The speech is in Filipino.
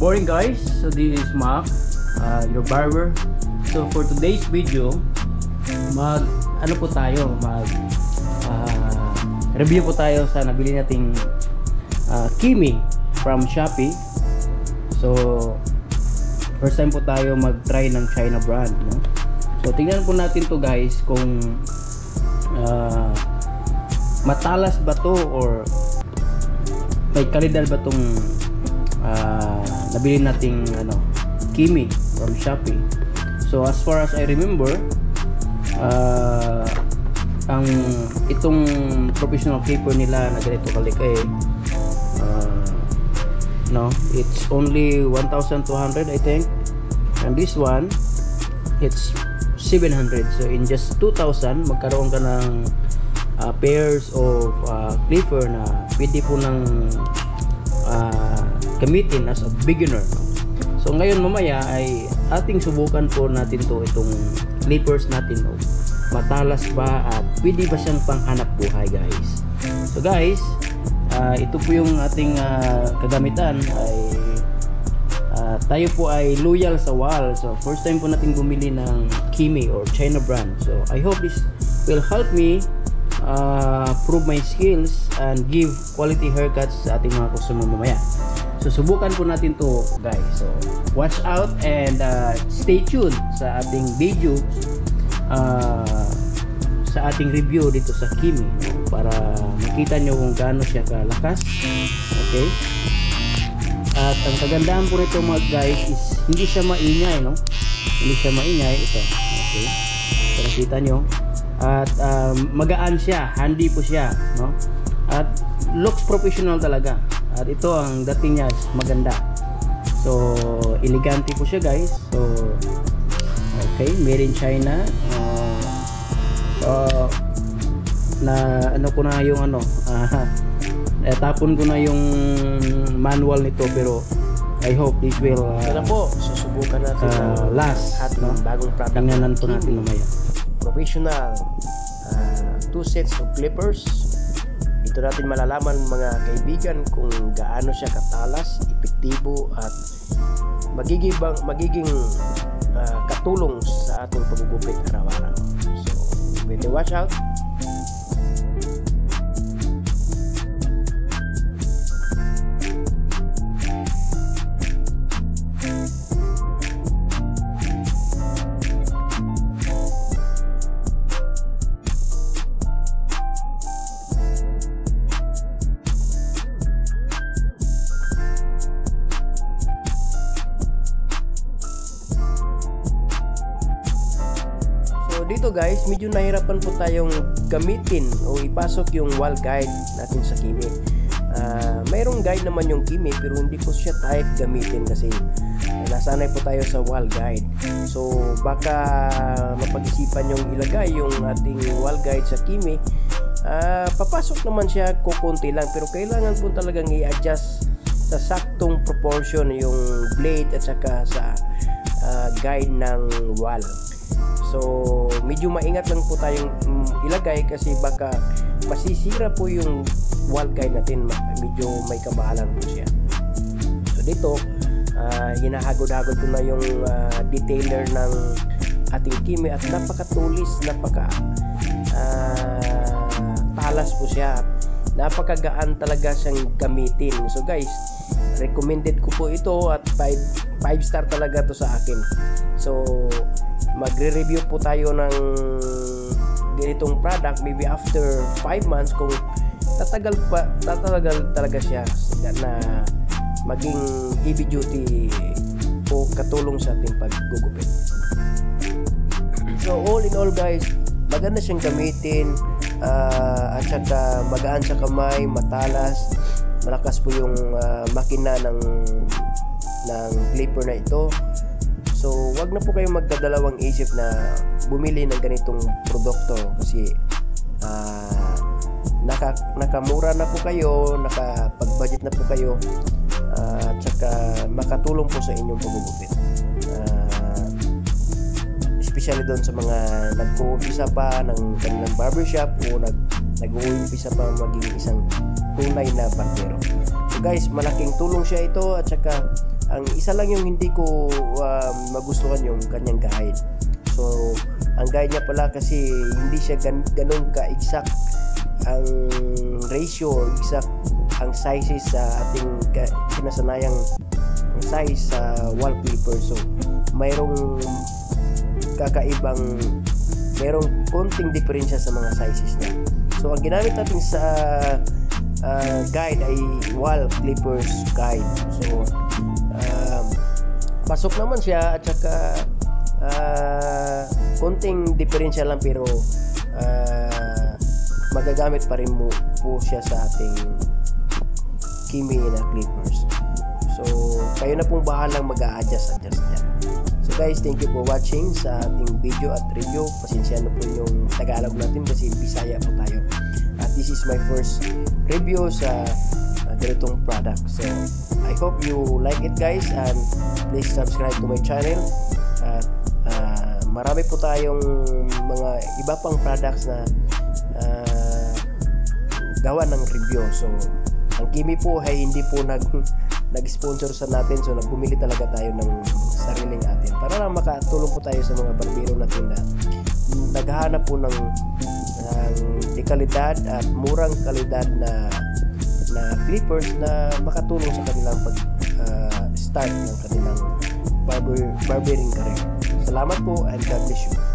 morning guys, so this is Mac, your barber. So for today's video, review po tayo sa nabili nating Kimi from Shopee. So first time po tayo mag-try ng China brand, no? So tingnan po natin to guys kung matalas ba to or may kalidad ba tong nabili nating Kimi from Shopee. So as far as I remember, ang itong professional clipper nila na ganito kalaki, it's only 1,200 I think, and this one it's 700. So in just 2,000 magkaroon ka ng pairs of clipper na pwede po ng gamitin as a beginner, no? So ngayon mamaya ay ating subukan po natin itong clippers natin, no? Matalas ba at pwede ba siyang panghanap buhay guys. So guys, ito po yung ating kagamitan ay tayo po ay loyal sa wall. So first time po natin bumili ng Kimi or China brand. So I hope this will help me prove my skills and give quality haircuts sa ating mga customer mamaya. So subukan po natin to guys. So watch out and stay tuned sa ating video, sa ating review dito sa Kimi, no? Para makita nyo kung gaano siya kalakas. Okay. At ang kagandahan po nito mga guys is hindi siya maingay, no? Hindi siya maingay ito. Okay. So nakita nyo. At magaan siya, handy po siya, no? At looks professional talaga. At ito ang dating niya, maganda. So elegante po siya guys. So okay, made in China. Na ko na yung tapon ko na yung manual nito, pero I hope this will susubukan natin last ating bagong product. Tingnan po natin mamaya. Professional 2 sets of clippers. Ito natin malalaman mga kaibigan kung gaano siya katalas, epektibo at magiging katulong sa ating paggugupit araw-araw. So better watch out. Dito guys, medyo nahirapan po tayong gamitin o ipasok yung wall guide natin sa Kimi. Mayroong guide naman yung Kimi pero hindi ko siya type gamitin kasi nasanay po tayo sa wall guide. So baka mapag-isipan yung ilagay yung ating wall guide sa Kimi. Papasok naman siya kukunti lang, pero kailangan po talagang i-adjust sa saktong proportion yung blade at saka sa guide ng wall. So medyo maingat lang po tayong ilagay kasi baka masisira po yung wall guide natin, medyo may kamahalan po siya. So dito hinahagod-hagod ko na yung detailer ng ating Kimi at napakatulis, talas po siya at napakagaan talaga siyang gamitin. So guys, recommended ko po ito at 5 star talaga to sa akin. So magre-review po tayo ng ganitong product maybe after 5 months kung tatagal talaga siya na maging heavy duty o katulong sa ating paggugupit. So all in all guys, maganda siyang gamitin at saka magaan sa kamay, matalas, malakas po yung makina ng clipper na ito. So wag na po kayong magdadalawang isip na bumili ng ganitong produkto kasi nakamura na po kayo, nakapag-budget na po kayo, at saka makatulong po sa inyong paggugupit. Especially doon sa mga nag-uumpisa pa ng kanilang barbershop o nag-uumpisa pa maging isang tunay na barbero. So guys, malaking tulong siya ito at saka Ang isa lang yung hindi ko magustuhan yung kanyang guide. So ang guide niya pala kasi hindi siya ganun ka-exact ang ratio, exact ang sizes sa ating sinasanayang size sa wallpaper. So mayroong mayroong konting diferensya sa mga sizes niya. So ang ginamit natin sa guide ay wall clippers guide. So pasok naman siya at saka konting diferensya lang, pero magagamit pa rin po siya sa ating Kimi na clippers. So kayo na pong bahalang mag-a-adjust niya. So guys, thank you for watching sa ating video at review. Pasensya na po yung Tagalog natin kasi Bisaya po tayo. At this is my first review sa ganitong product. So I hope you like it guys, and please subscribe to my channel. At marami po tayong mga iba pang products na gawa ng review. So ang Kimi po ay hindi po nag-sponsor sa natin, so nagbumili talaga tayo ng sariling atin para lang makatulong po tayo sa mga barbero natin na naghahanap po ng dekalidad at murang kalidad na clippers na makatulong sa kanilang pag start ng kanilang barbering career. Salamat po and God bless you.